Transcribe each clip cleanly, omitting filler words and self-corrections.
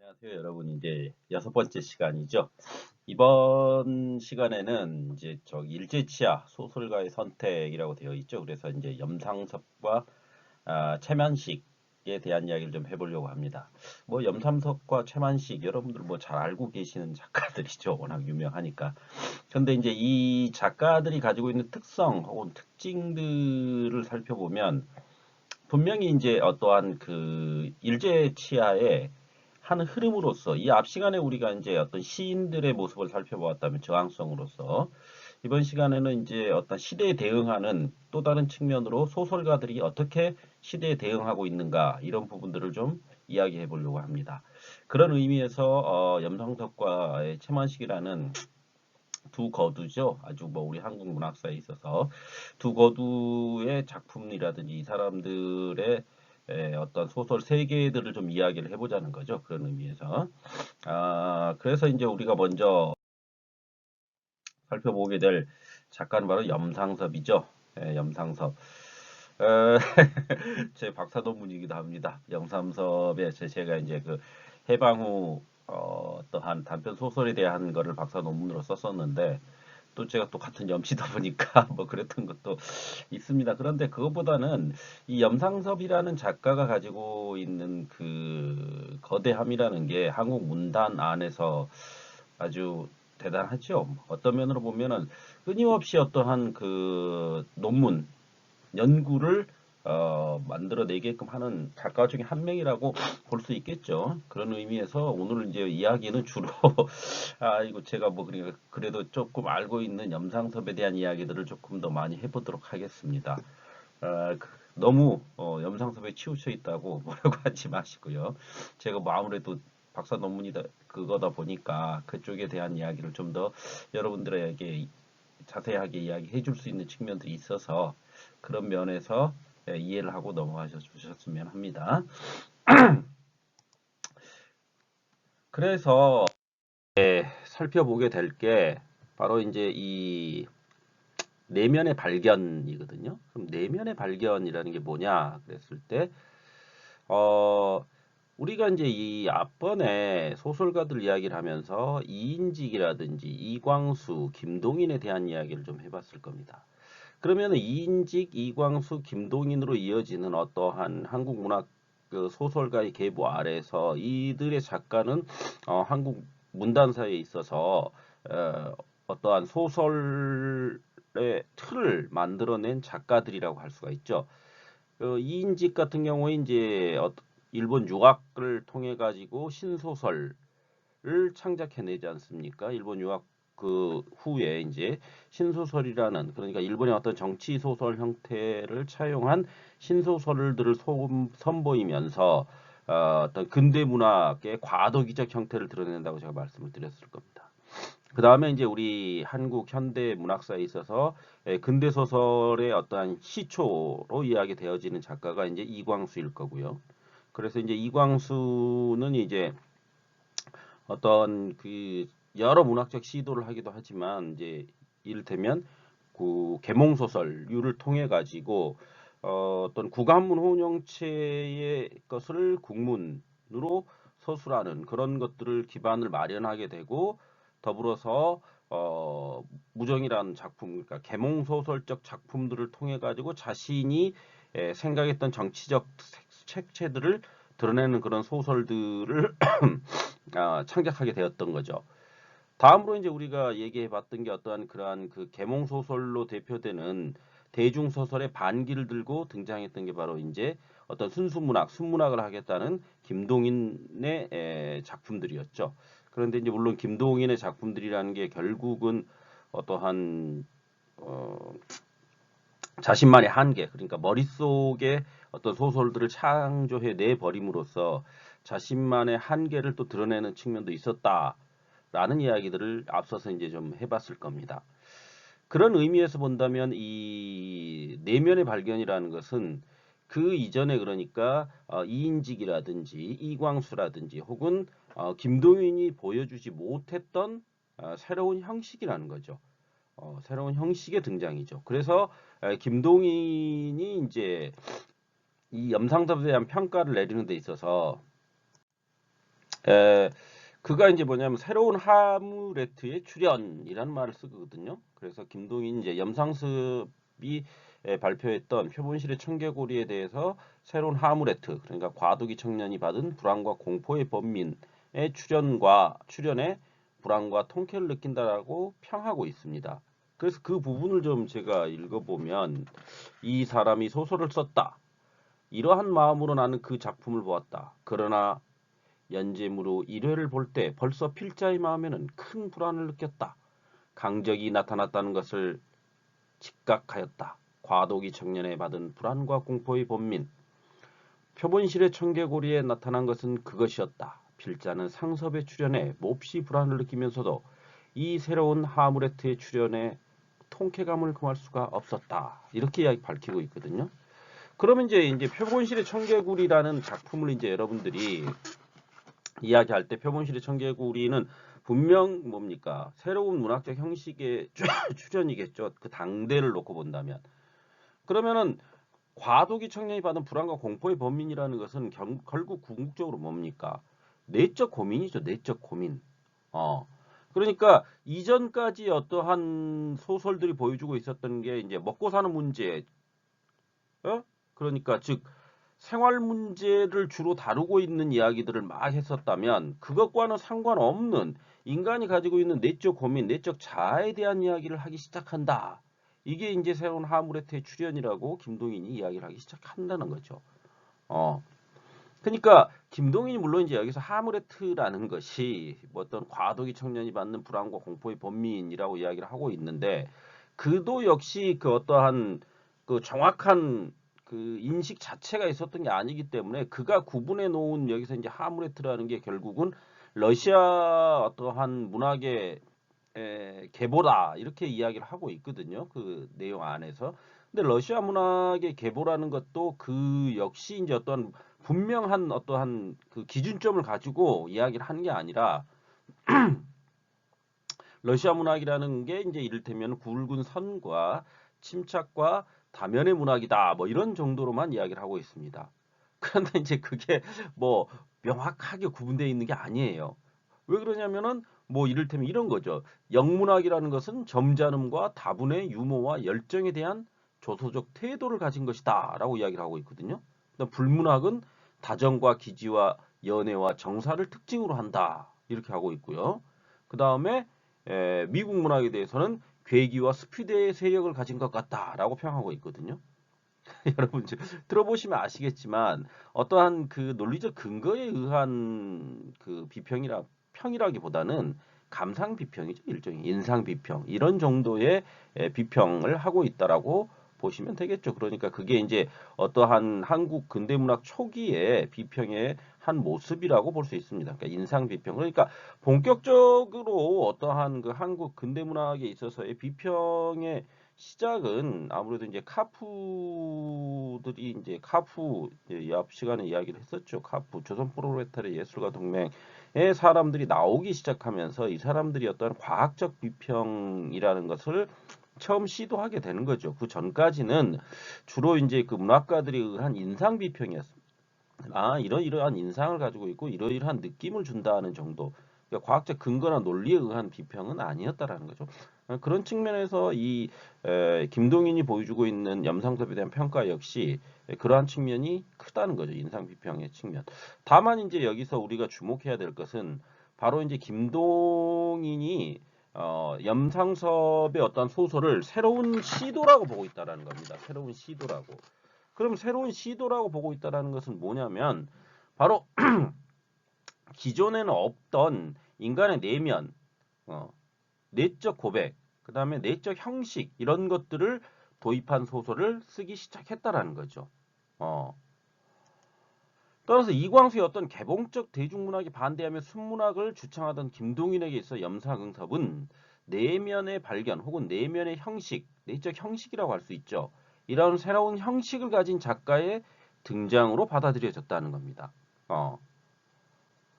안녕하세요, 여러분. 이제 6번째 시간이죠. 이번 시간에는 이제 일제치하 소설가의 선택이라고 되어 있죠. 그래서 이제 염상섭과 최만식에 대한 이야기를 좀 해보려고 합니다. 뭐 염상섭과 최만식 여러분들 뭐 잘 알고 계시는 작가들이죠. 워낙 유명하니까. 근데 이제 이 작가들이 가지고 있는 특성 혹은 특징들을 살펴보면 분명히 이제 어떠한 그 일제치하의 한 흐름으로서 이 앞 시간에 우리가 이제 어떤 시인들의 모습을 살펴보았다면 저항성으로서 이번 시간에는 이제 어떤 시대에 대응하는 또 다른 측면으로 소설가들이 어떻게 시대에 대응하고 있는가 이런 부분들을 좀 이야기해 보려고 합니다. 그런 의미에서 염상석과 최만식이라는 두 거두죠. 아주 뭐 우리 한국 문학사에 있어서 두 거두의 작품이라든지 이 사람들의 어떤 소설 세계들을 좀 이야기를 해보자는 거죠. 그런 의미에서. 그래서 이제 우리가 먼저 살펴보게 될 작가는 바로 염상섭이죠. 염상섭. 어, 제 박사 논문이기도 합니다. 염상섭의 제가 이제 그 해방 후 또한 단편 소설에 대한 거를 박사 논문으로 썼었는데 또 제가 또 같은 염치다 보니까 뭐 그랬던 것도 있습니다. 그런데 그것보다는 이 염상섭이라는 작가가 가지고 있는 그 거대함이라는 게 한국 문단 안에서 아주 대단하죠. 어떤 면으로 보면은 끊임없이 어떠한 그 논문, 연구를 만들어내게끔 하는 작가 중에 한 명이라고 볼 수 있겠죠. 그런 의미에서 오늘 이제 이야기는 주로 이거 제가 뭐 그러니까 그래도 조금 알고 있는 염상섭에 대한 이야기들을 조금 더 많이 해보도록 하겠습니다. 너무 염상섭에 치우쳐 있다고 뭐라고 하지 마시고요. 제가 뭐 아무래도 박사 논문이다 그거다 보니까 그쪽에 대한 이야기를 좀 더 여러분들에게 자세하게 이야기해 줄 수 있는 측면들이 있어서 그런 면에서 이해를 하고 넘어가셔 주셨으면 합니다. 그래서 살펴보게 될 게 바로 이제 이 내면의 발견이거든요. 그럼 내면의 발견이라는 게 뭐냐 그랬을 때 우리가 이제 이 앞번에 소설가들 이야기를 하면서 이인직이라든지 이광수, 김동인에 대한 이야기를 좀 해봤을 겁니다. 그러면 이인직, 이광수, 김동인으로 이어지는 어떠한 한국 문학 그 소설가의 계보 아래서 이들의 작가는 한국 문단사에 있어서 어떠한 소설의 틀을 만들어낸 작가들이라고 할 수가 있죠. 이인직 같은 경우에 이제 일본 유학을 통해 가지고 신소설을 창작해내지 않습니까? 일본 유학 그 후에 이제 신소설이라는 그러니까 일본의 어떤 정치 소설 형태를 차용한 신소설들을 선보이면서 어떤 근대 문학의 과도기적 형태를 드러낸다고 제가 말씀을 드렸을 겁니다. 그 다음에 이제 우리 한국 현대 문학사에 있어서 근대 소설의 어떠한 시초로 이야기되어지는 작가가 이제 이광수일 거고요. 그래서 이제 이광수는 이제 어떤 그 여러 문학적 시도를 하기도 하지만 이제 이를테면 그 계몽 소설류를 통해 가지고 어떤 국한문 혼용체의 것을 국문으로 서술하는 그런 것들을 기반을 마련하게 되고 더불어서 무정이라는 작품 그러니까 계몽 소설적 작품들을 통해 가지고 자신이 생각했던 정치적 색채들을 드러내는 그런 소설들을 창작하게 되었던 거죠. 다음으로 이제 우리가 얘기해 봤던 게 어떠한 그러한 그 계몽 소설로 대표되는 대중 소설의 반기를 들고 등장했던 게 바로 이제 어떤 순수문학, 순문학을 하겠다는 김동인의 작품들이었죠. 그런데 이제 물론 김동인의 작품들이라는 게 결국은 어떠한 어, 자신만의 한계, 그러니까 머릿속에 어떤 소설들을 창조해 내버림으로써 자신만의 한계를 또 드러내는 측면도 있었다라는 이야기들을 앞서서 이제 좀 해봤을 겁니다. 그런 의미에서 본다면 이 내면의 발견이라는 것은 그 이전에 그러니까 이인직이라든지 이광수라든지 혹은 김동윤이 보여주지 못했던 새로운 형식이라는 거죠. 새로운 형식의 등장이죠. 그래서 김동인이 이제 이 염상섭에 대한 평가를 내리는 데 있어서 에, 그가 이제 뭐냐면 새로운 하무레트의 출현이라는 말을 쓰거든요. 그래서 김동인 이제 염상섭이 발표했던 표본실의 청개구리에 대해서 새로운 하무레트, 그러니까 과도기 청년이 받은 불안과 공포의 범민의 출현에 불안과 통쾌를 느낀다라고 평하고 있습니다. 그래서 그 부분을 좀 제가 읽어보면 이 사람이 소설을 썼다. 이러한 마음으로 나는 그 작품을 보았다. 그러나 연재무로 1회를 볼 때 벌써 필자의 마음에는 큰 불안을 느꼈다. 강적이 나타났다는 것을 직각하였다. 과도기 청년에 받은 불안과 공포의 번민. 표본실의 청개구리에 나타난 것은 그것이었다. 필자는 상섭의 출현에 몹시 불안을 느끼면서도 이 새로운 하무레트의 출현에 통쾌감을 금할 수가 없었다. 이렇게 이야기 밝히고 있거든요. 그러면 이제 표본실의 청개구리라는 작품을 이제 여러분들이 이야기할 때 표본실의 청개구리는 분명 뭡니까? 새로운 문학적 형식의 출현이겠죠. 그 당대를 놓고 본다면. 그러면은 과도기 청년이 받은 불안과 공포의 범민이라는 것은 결국 궁극적으로 뭡니까? 내적 고민이죠. 내적 고민. 그러니까 이전까지 어떠한 소설들이 보여주고 있었던 게 이제 먹고 사는 문제, 그러니까 즉 생활 문제를 주로 다루고 있는 이야기들을 막 했었다면 그것과는 상관없는 인간이 가지고 있는 내적 고민, 내적 자아에 대한 이야기를 하기 시작한다. 이게 이제 새로운 하무레트의 출현이라고 김동인이 이야기를 하기 시작한다는 거죠. 어. 그러니까 김동인이 물론 이제 여기서 하무레트라는 것이 뭐 어떤 과도기 청년이 받는 불안과 공포의 번민이라고 이야기를 하고 있는데 그도 역시 그 어떠한 그 정확한 그 인식 자체가 있었던 게 아니기 때문에 그가 구분해 놓은 여기서 이제 하무레트라는 게 결국은 러시아 어떠한 문학의 계보다 이렇게 이야기를 하고 있거든요. 그 내용 안에서. 근데 러시아 문학의 계보라는 것도 그 역시 이제 어떤 분명한 어떠한 그 기준점을 가지고 이야기를 하는 게 아니라 러시아 문학이라는 게 이제 이를테면 굵은 선과 침착과 다면의 문학이다. 뭐 이런 정도로만 이야기를 하고 있습니다. 그런데 이제 그게 뭐 명확하게 구분되어 있는 게 아니에요. 왜 그러냐면은 뭐 이를테면 이런 거죠. 영문학이라는 것은 점잖음과 다분의 유머와 열정에 대한 조소적 태도를 가진 것이다라고 이야기를 하고 있거든요. 불문학은 다정과 기지와 연애와 정사를 특징으로 한다. 이렇게 하고 있고요. 그 다음에 미국 문학에 대해서는 괴기와 스피드의 세력을 가진 것 같다라고 평하고 있거든요. 여러분 들어보시면 아시겠지만 어떠한 그 논리적 근거에 의한 그 평이라기보다는 감상 비평이죠. 일종의 인상 비평 이런 정도의 비평을 하고 있다라고 보시면 되겠죠. 그러니까 그게 이제 어떠한 한국 근대문학 초기의 비평의 한 모습이라고 볼 수 있습니다. 그러니까 인상 비평. 그러니까 본격적으로 어떠한 그 한국 근대문학에 있어서의 비평의 시작은 아무래도 이제 카푸들이 이제 카푸 이제 앞 시간에 이야기를 했었죠. 카푸 조선 프롤레타리아 예술가 동맹의 사람들이 나오기 시작하면서 이 사람들이 어떤 과학적 비평이라는 것을 처음 시도하게 되는 거죠. 그 전까지는 주로 이제 그 문학가들이 의한 인상 비평이었습니다. 아, 이러이러한 인상을 가지고 있고 이러이러한 느낌을 준다는 정도. 그러니까 과학적 근거나 논리에 의한 비평은 아니었다라는 거죠. 그런 측면에서 이 김동인이 보여주고 있는 염상섭에 대한 평가 역시 그러한 측면이 크다는 거죠. 인상 비평의 측면. 다만 이제 여기서 우리가 주목해야 될 것은 바로 이제 김동인이 염상섭의 어떤 소설을 새로운 시도라고 보고 있다라는 겁니다. 새로운 시도라고. 그럼 새로운 시도라고 보고 있다라는 것은 뭐냐면 바로 기존에는 없던 인간의 내면, 어, 내적 고백, 그 다음에 내적 형식 이런 것들을 도입한 소설을 쓰기 시작했다라는 거죠. 어. 따라서 이광수의 어떤 개봉적 대중문학에 반대하며 순문학을 주창하던 김동인에게 있어 염상응섭은 내면의 발견 혹은 내면의 형식, 내적 형식이라고 할 수 있죠. 이런 새로운 형식을 가진 작가의 등장으로 받아들여졌다는 겁니다. 어.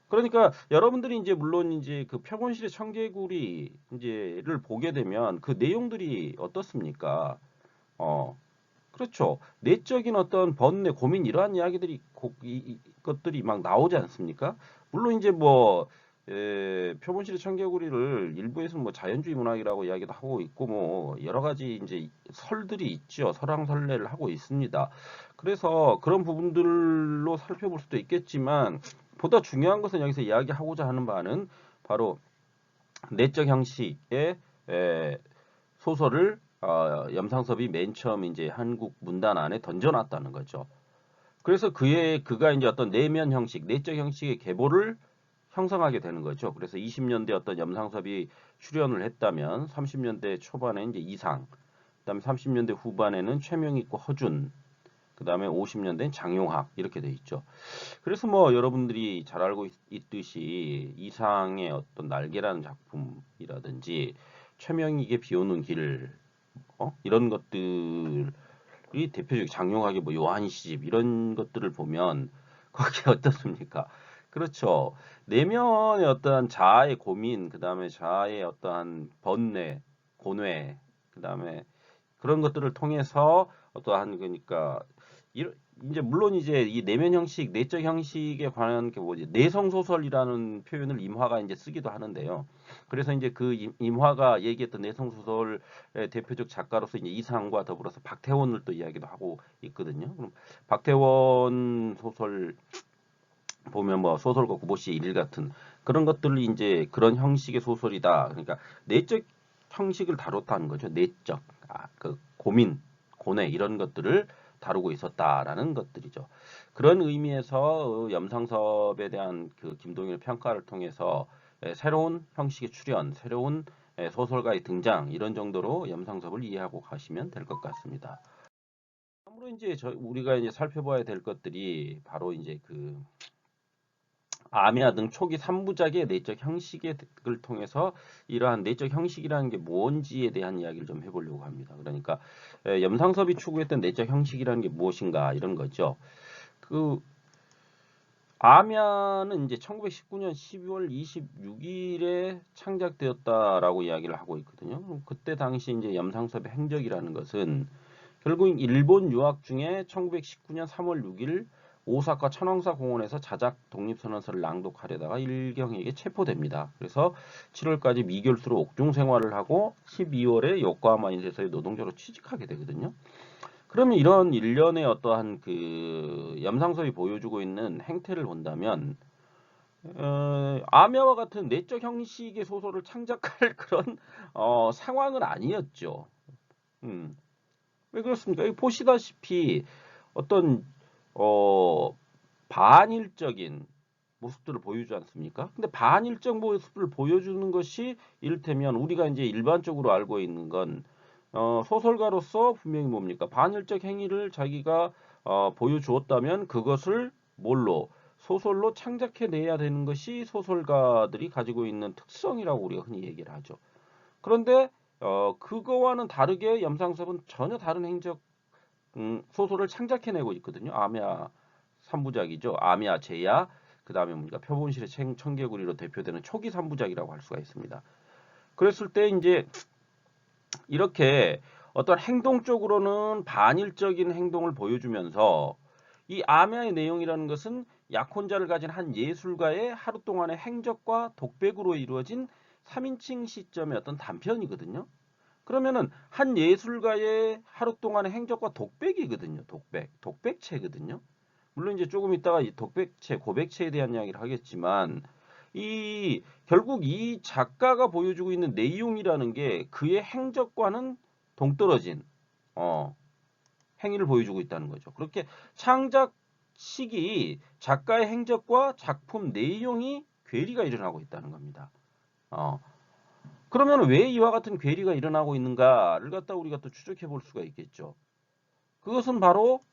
그러니까 여러분들이 이제 물론 이제 그 표본실의 청개구리 이제를 보게 되면 그 내용들이 어떻습니까? 어. 그렇죠. 내적인 어떤 번뇌, 고민 이러한 이야기들이 것들이 막 나오지 않습니까? 물론 이제 뭐 표본실의 청개구리를 일부에서는 뭐 자연주의 문학이라고 이야기도 하고 있고 뭐 여러 가지 이제 설들이 있죠. 설왕설래를 하고 있습니다. 그래서 그런 부분들로 살펴볼 수도 있겠지만 보다 중요한 것은 여기서 이야기하고자 하는 바는 바로 내적 형식의 소설을 염상섭이 맨 처음 이제 한국 문단 안에 던져놨다는 거죠. 그래서 그가 이제 어떤 내면 형식, 내적 형식의 계보를 형성하게 되는 거죠. 그래서 20년대 어떤 염상섭이 출연을 했다면 30년대 초반에 이제 이상, 그다음에 30년대 후반에는 최명익과 허준, 그다음에 50년대는 장용학 이렇게 돼 있죠. 그래서 뭐 여러분들이 잘 알고 있듯이 이상의 어떤 날개라는 작품이라든지 최명익의 비오는 길 이런 것들이 대표적 장용학의 뭐 요한 시집 이런 것들을 보면 거기에 어떻습니까? 그렇죠. 내면의 어떠한 자아의 고민, 그다음에 자아의 어떠한 번뇌, 고뇌, 그다음에 그런 것들을 통해서 어떠한 그러니까 이제 물론 이제 이 내면 형식, 내적 형식에 관한 게 뭐지 내성 소설이라는 표현을 임화가 이제 쓰기도 하는데요. 그래서 이제 그 임화가 얘기했던 내성 소설의 대표적 작가로서 이제 이상과 더불어서 박태원을 또 이야기도 하고 있거든요. 그럼 박태원 소설 보면 뭐 소설가 구보씨의 일일 같은 그런 것들을 이제 그런 형식의 소설이다. 그러니까 내적 형식을 다뤘다는 거죠. 내적 그 고민, 고뇌 이런 것들을 다루고 있었다라는 것들이죠. 그런 의미에서 염상섭에 대한 그 김동일 평가를 통해서 새로운 형식의 출현, 새로운 소설가의 등장 이런 정도로 염상섭을 이해하고 가시면 될 것 같습니다. 다음으로 이제 우리가 이제 살펴봐야 될 것들이 바로 이제 그 아미아 등 초기 3부작의 내적 형식을 통해서 이러한 내적 형식이라는 게 뭔지에 대한 이야기를 좀 해보려고 합니다. 그러니까 염상섭이 추구했던 내적 형식이라는 게 무엇인가 이런 거죠. 그 아미아는 이제 1919년 12월 26일에 창작되었다라고 이야기를 하고 있거든요. 그때 당시 이제 염상섭의 행적이라는 것은 결국 일본 유학 중에 1919년 3월 6일 오사카 천황사 공원에서 자작 독립선언서를 낭독하려다가 일경에게 체포됩니다. 그래서 7월까지 미결수로 옥중 생활을 하고 12월에 요코하마 인쇄소에 노동자로 취직하게 되거든요. 그러면 이런 일련의 어떠한 그 염상섭이 보여주고 있는 행태를 본다면 아미아와 같은 내적 형식의 소설을 창작할 그런 상황은 아니었죠. 음. 왜 그렇습니까? 여기 보시다시피 어떤 어, 반일적인 모습들을 보여주지 않습니까? 근데 반일적 모습을 보여주는 것이 이를테면 우리가 이제 일반적으로 알고 있는 건 소설가로서 분명히 뭡니까? 반일적 행위를 자기가 보여주었다면 그것을 뭘로 소설로 창작해내야 되는 것이 소설가들이 가지고 있는 특성이라고 우리가 흔히 얘기를 하죠. 그런데 그거와는 다르게 염상섭은 전혀 다른 행적 소설을 창작해내고 있거든요. 아미아 3부작이죠. 아미아 제야 그 다음에 뭡니까 표본실의 청개구리로 대표되는 초기 3부작이라고 할 수가 있습니다. 그랬을 때 이제 이렇게 어떤 행동적으로는 반일적인 행동을 보여주면서 이 아미아의 내용이라는 것은 약혼자를 가진 한 예술가의 하루 동안의 행적과 독백으로 이루어진 3인칭 시점의 어떤 단편이거든요. 그러면은 한 예술가의 하루 동안의 행적과 독백이거든요. 독백체거든요. 물론 이제 조금 있다가 이 독백체, 고백체에 대한 이야기를 하겠지만 이 결국 이 작가가 보여주고 있는 내용이라는 게 그의 행적과는 동떨어진 어, 행위를 보여주고 있다는 거죠. 그렇게 창작 시기 작가의 행적과 작품 내용이 괴리가 일어나고 있다는 겁니다. 어, 그러면 왜 이와 같은 괴리가 일어나고 있는가를 갖다 우리가 또 추적해 볼 수가 있겠죠. 그것은 바로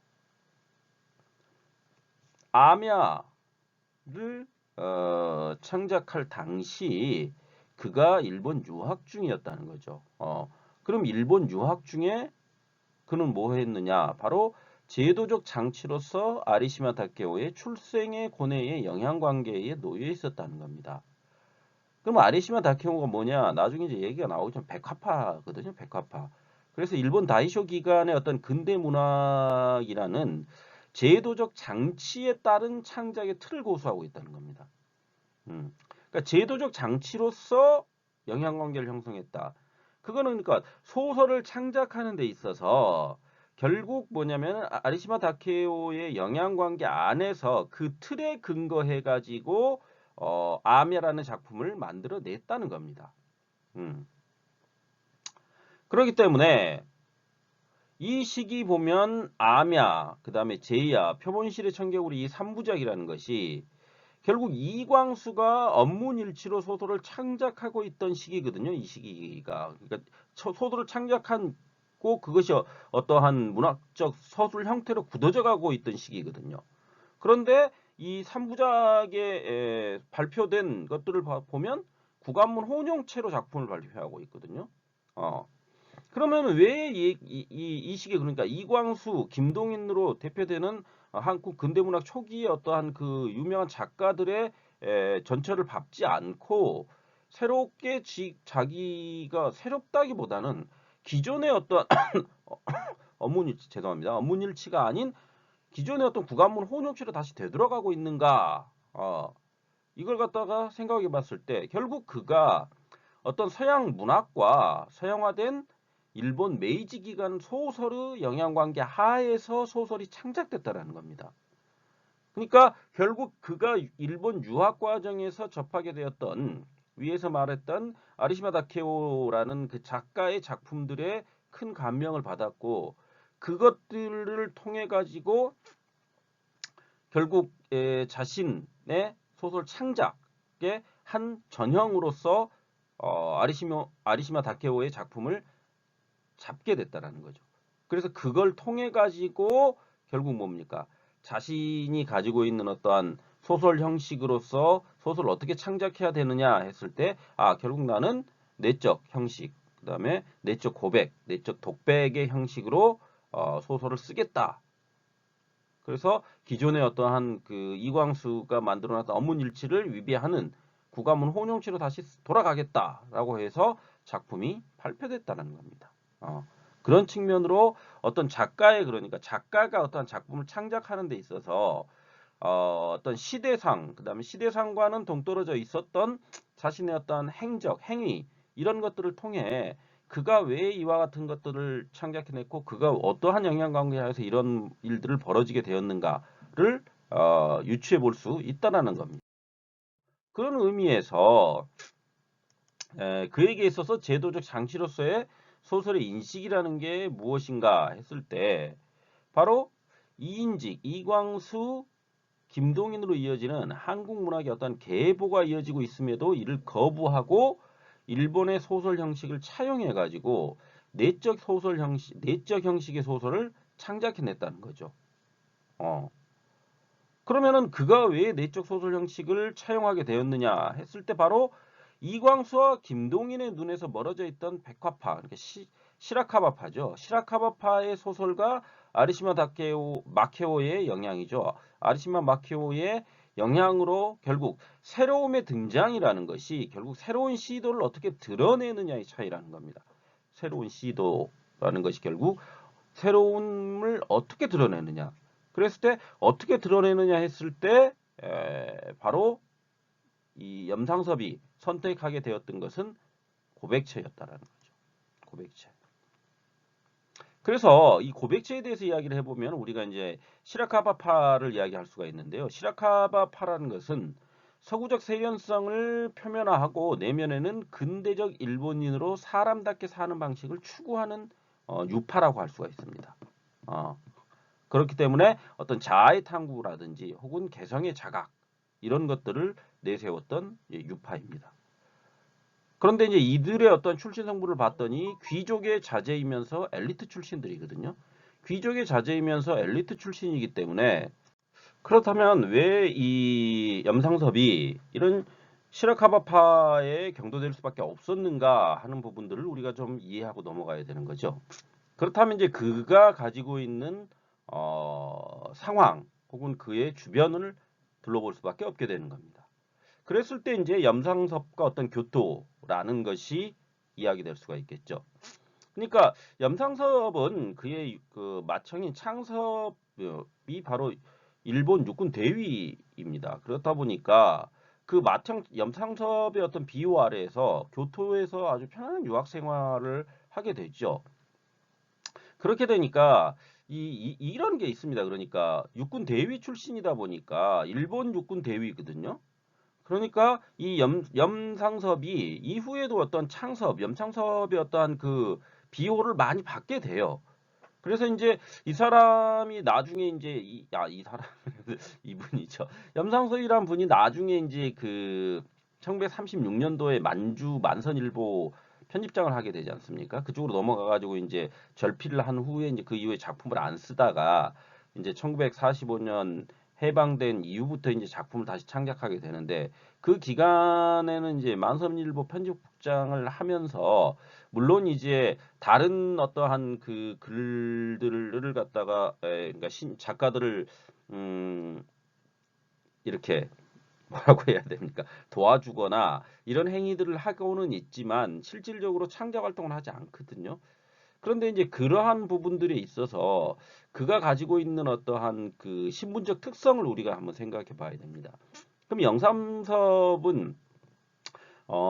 아미아를 창작할 당시 그가 일본 유학 중이었다는 거죠. 그럼 일본 유학 중에 그는 뭐 했느냐? 바로 제도적 장치로서 아리시마 다케오의 출생의 고뇌의 영향관계에 놓여 있었다는 겁니다. 그럼 아리시마 다케오가 뭐냐? 나중에 이제 얘기가 나오죠. 백화파거든요. 백화파. 그래서 일본 다이쇼 기간의 어떤 근대 문학이라는 제도적 장치에 따른 창작의 틀을 고수하고 있다는 겁니다. 그러니까 제도적 장치로서 영향관계를 형성했다. 그거는 그러니까 소설을 창작하는 데 있어서 결국 뭐냐면 아리시마 다케오의 영향관계 안에서 그 틀에 근거해 가지고 아메라는 작품을 만들어냈다는 겁니다. 음. 그렇기 때문에 이 시기 보면 아냐, 그 다음에 제야, 표본실의 청개구리 이 3부작이라는 것이 결국 이광수가 언문일치로 소설을 창작하고 있던 시기거든요. 이 시기가. 그러니까 소설을 창작하고 그것이 어떠한 문학적 서술 형태로 굳어져 가고 있던 시기거든요. 그런데 이 3부작에 발표된 것들을 보면 구간문 혼용체로 작품을 발표하고 있거든요. 그러면 왜 이 시기에 그러니까 이광수, 김동인으로 대표되는 한국 근대문학 초기의 어떠한 그 유명한 작가들의 전철을 밟지 않고 새롭게 자기가 새롭다기보다는 기존의 어떤 언문일치 죄송합니다. 언문일치가 아닌 기존의 어떤 구간문 혼용체로 다시 되돌아가고 있는가? 이걸 갖다가 생각해 봤을 때 결국 그가 어떤 서양 문학과 서양화된 일본 메이지 기간 소설의 영향관계 하에서 소설이 창작됐다라는 겁니다. 그러니까 결국 그가 일본 유학 과정에서 접하게 되었던 위에서 말했던 아리시마 다케오라는 그 작가의 작품들에 큰 감명을 받았고 그것들을 통해 가지고 결국 자신의 소설 창작의 한 전형으로서 아리시마 다케오의 작품을 잡게 됐다라는 거죠. 그래서 그걸 통해 가지고 결국 뭡니까? 자신이 가지고 있는 어떠한 소설 형식으로서 소설을 어떻게 창작해야 되느냐 했을 때, 결국 나는 내적 형식, 그 다음에 내적 고백, 내적 독백의 형식으로 소설을 쓰겠다. 그래서 기존의 어떠한 그 이광수가 만들어놨던 언문일치를 위배하는 구간문 혼용체로 다시 돌아가겠다라고 해서 작품이 발표됐다는 겁니다. 그런 측면으로 어떤 작가의 그러니까 작가가 어떤 작품을 창작하는 데 있어서 어떤 시대상 그다음에 시대상과는 동떨어져 있었던 자신의 어떤 행적, 행위 이런 것들을 통해 그가 왜 이와 같은 것들을 창작해냈고 그가 어떠한 영향관계에서 이런 일들을 벌어지게 되었는가를 유추해 볼 수 있다라는 겁니다. 그런 의미에서 그에게 있어서 제도적 장치로서의 소설의 인식이라는 게 무엇인가 했을 때 바로 이인직, 이광수, 김동인으로 이어지는 한국 문학의 어떤 계보가 이어지고 있음에도 이를 거부하고 일본의 소설 형식을 차용해 가지고 내적 형식의 소설을 창작해냈다는 거죠. 그러면은 그가 왜 내적 소설 형식을 차용하게 되었느냐 했을 때 바로 이광수와 김동인의 눈에서 멀어져 있던 백화파, 그러니까 시라카바파죠. 시라카바파의 소설과 아리시마 마케오의 영향이죠. 아리시마 마케오의 영향으로 결국 새로움의 등장이라는 것이 결국 새로운 시도를 어떻게 드러내느냐의 차이라는 겁니다. 새로운 시도라는 것이 결국 새로움을 어떻게 드러내느냐. 그랬을 때 어떻게 드러내느냐 했을 때 바로 이 염상섭이 선택하게 되었던 것은 고백체였다라는 거죠. 고백체. 그래서 이 고백체에 대해서 이야기를 해보면 우리가 이제 시라카바파를 이야기할 수가 있는데요. 시라카바파라는 것은 서구적 세련성을 표면화하고 내면에는 근대적 일본인으로 사람답게 사는 방식을 추구하는 유파라고 할 수가 있습니다. 그렇기 때문에 어떤 자아의 탐구라든지 혹은 개성의 자각 이런 것들을 내세웠던 유파입니다. 그런데 이제 이들의 어떤 출신 성분을 봤더니 귀족의 자제이면서 엘리트 출신들이거든요. 귀족의 자제이면서 엘리트 출신이기 때문에 그렇다면 왜 이 염상섭이 이런 시라카바파에 경도될 수밖에 없었는가 하는 부분들을 우리가 좀 이해하고 넘어가야 되는 거죠. 그렇다면 이제 그가 가지고 있는 상황 혹은 그의 주변을 둘러볼 수밖에 없게 되는 겁니다. 그랬을 때 이제 염상섭과 어떤 교토라는 것이 이야기될 수가 있겠죠. 그러니까 염상섭은 그의 그 맏형인 창섭이 바로 일본 육군 대위입니다. 그렇다 보니까 그 맏형 염상섭의 어떤 비호 아래에서 교토에서 아주 편안한 유학 생활을 하게 되죠. 그렇게 되니까 이런 게 있습니다. 그러니까 육군 대위 출신이다 보니까 일본 육군 대위거든요. 그러니까 이 염상섭이 이후에도 어떤 염창섭의 어떠한 그 비호를 많이 받게 돼요. 그래서 이제 이 사람이 나중에 이제 이 사람 이분이죠. 염상섭이란 분이 나중에 이제 그 1936년도에 만주 만선일보 편집장을 하게 되지 않습니까? 그쪽으로 넘어가 가지고 이제 절필을 한 후에 이제 그 이후에 작품을 안 쓰다가 이제 1945년 해방된 이후부터 이제 작품을 다시 창작하게 되는데 그 기간에는 이제 만선일보 편집국장을 하면서 물론 이제 다른 어떠한 그 글들을 갖다가 그러니까 작가들을 음 이렇게 뭐라고 해야 됩니까? 도와주거나 이런 행위들을 하고는 있지만 실질적으로 창작 활동을 하지 않거든요. 그런데 이제 그러한 부분들에 있어서 그가 가지고 있는 어떠한 그 신분적 특성을 우리가 한번 생각해 봐야 됩니다. 그럼 영삼섭은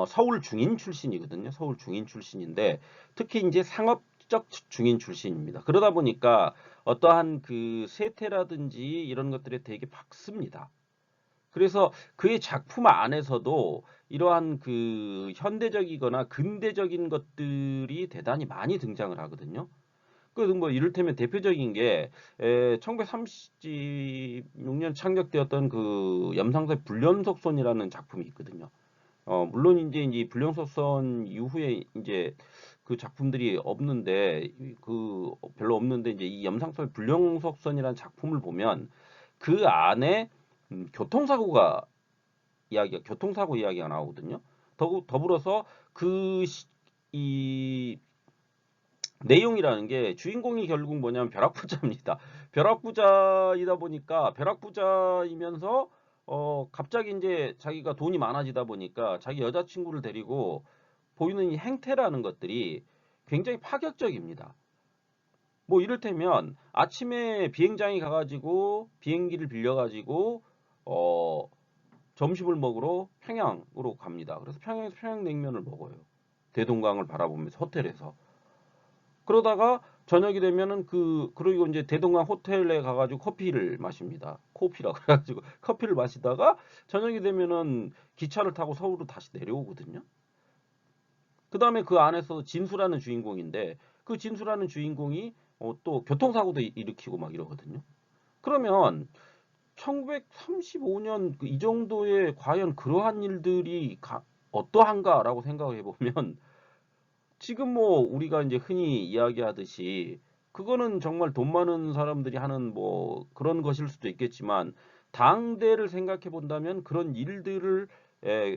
서울 중인 출신이거든요. 서울 중인 출신인데 특히 이제 상업적 중인 출신입니다. 그러다 보니까 어떠한 그 세태라든지 이런 것들에 되게 박습니다. 그래서 그의 작품 안에서도 이러한 그 현대적이거나 근대적인 것들이 대단히 많이 등장을 하거든요. 그 뭐 이를테면 대표적인 게 1936년 창작되었던 그 염상섭의 불륜속선이라는 작품이 있거든요. 물론 이제 불령석선 이후에 이제 그 작품들이 없는데 그 별로 없는데 이제 이 염상섭의 불령석선이라는 작품을 보면 그 안에 교통사고 이야기가 나오거든요. 더불어서 이 내용이라는 게 주인공이 결국 뭐냐면 벼락부자입니다. 벼락부자이다 보니까 벼락부자이면서 갑자기 이제 자기가 돈이 많아지다 보니까 자기 여자친구를 데리고 보이는 이 행태라는 것들이 굉장히 파격적입니다. 뭐 이를테면 아침에 비행장에 가가지고 비행기를 빌려가지고 어 점심을 먹으러 평양으로 갑니다. 그래서 평양에서 평양냉면을 먹어요. 대동강을 바라보면서 호텔에서. 그러다가 저녁이 되면은 그리고 이제 대동강 호텔에 가가지고 커피를 마십니다. 코피라 그래가지고 커피를 마시다가 저녁이 되면은 기차를 타고 서울로 다시 내려오거든요. 그 다음에 그 안에서 진수라는 주인공인데 그 진수라는 주인공이 또 교통사고도 일으키고 막 이러거든요. 그러면 1935년 이 정도의 과연 그러한 일들이 어떠한가라고 생각을 해보면 지금 뭐 우리가 이제 흔히 이야기하듯이 그거는 정말 돈 많은 사람들이 하는 뭐 그런 것일 수도 있겠지만 당대를 생각해 본다면 그런 일들을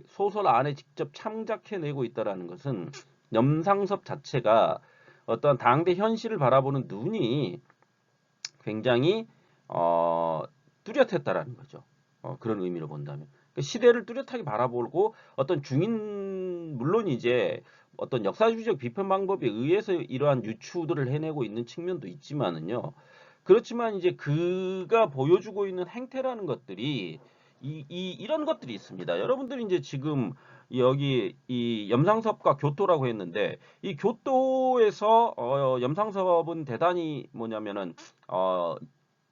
소설 안에 직접 창작해내고 있다라는 것은 염상섭 자체가 어떤 당대 현실을 바라보는 눈이 굉장히 뚜렷했다라는 거죠. 그런 의미로 본다면. 그 시대를 뚜렷하게 바라보고 어떤 물론 이제 어떤 역사주의적 비판 방법에 의해서 이러한 유추들을 해내고 있는 측면도 있지만은요. 그렇지만 이제 그가 보여주고 있는 행태라는 것들이 이런 것들이 있습니다. 여러분들이 이제 지금 여기 이 염상섭과 교토라고 했는데 이 교토에서 염상섭은 대단히 뭐냐면은 어,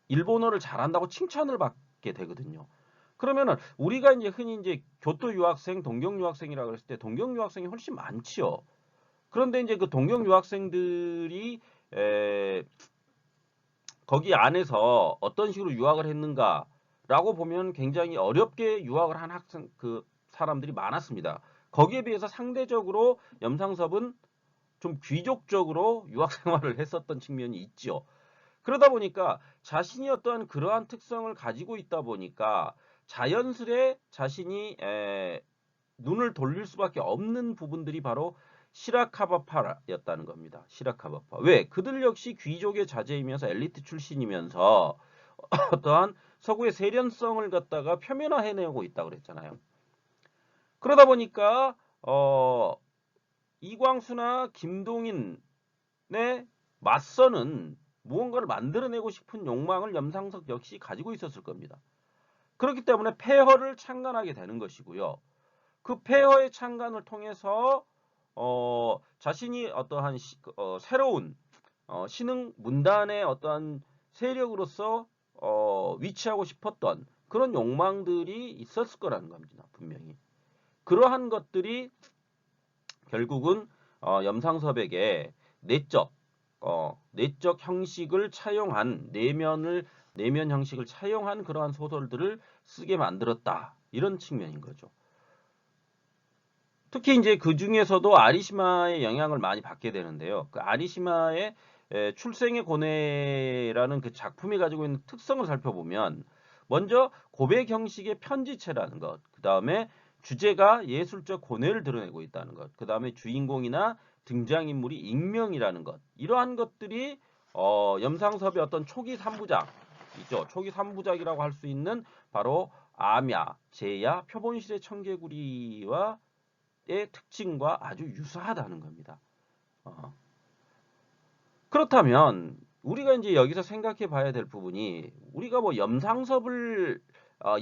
일본어를 잘한다고 칭찬을 받게 되거든요. 그러면은 우리가 이제 흔히 이제 교토 유학생, 동경 유학생이라고 했을 때 동경 유학생이 훨씬 많지요. 그런데 이제 그 동경 유학생들이 에, 거기 안에서 어떤 식으로 유학을 했는가라고 보면 굉장히 어렵게 유학을 한 사람들이 많았습니다. 거기에 비해서 상대적으로 염상섭은 좀 귀족적으로 유학 생활을 했었던 측면이 있죠. 그러다 보니까 자신이 어떠한 그러한 특성을 가지고 있다 보니까 자연스레 자신이 눈을 돌릴 수밖에 없는 부분들이 바로 시라카바파였다는 겁니다. 시라카바파. 왜? 그들 역시 귀족의 자제이면서 엘리트 출신이면서 어떠한 서구의 세련성을 갖다가 표면화해내고 있다고 그랬잖아요. 그러다 보니까 이광수나 김동인 맞서는 무언가를 만들어내고 싶은 욕망을 염상섭 역시 가지고 있었을 겁니다. 그렇기 때문에 폐허를 창간하게 되는 것이고요. 그 폐허의 창간을 통해서 자신이 어떠한 새로운 신흥 문단의 어떠한 세력으로서 위치하고 싶었던 그런 욕망들이 있었을 거라는 겁니다. 분명히. 그러한 것들이 결국은 염상섭에게 내적 형식을 차용한 내면 형식을 차용한 그러한 소설들을 쓰게 만들었다. 이런 측면인 거죠. 특히 이제 그 중에서도 아리시마의 영향을 많이 받게 되는데요. 그 아리시마의 출생의 고뇌라는 그 작품이 가지고 있는 특성을 살펴보면 먼저 고백 형식의 편지체라는 것, 그 다음에 주제가 예술적 고뇌를 드러내고 있다는 것, 그 다음에 주인공이나 등장인물이 익명이라는 것, 이러한 것들이 염상섭의 어떤 초기 3부작 있죠. 초기 3부작이라고 할 수 있는 바로 암야, 제야, 표본실의 청개구리와 의 특징과 아주 유사하다는 겁니다. 그렇다면 우리가 이제 여기서 생각해 봐야 될 부분이 우리가 뭐 염상섭을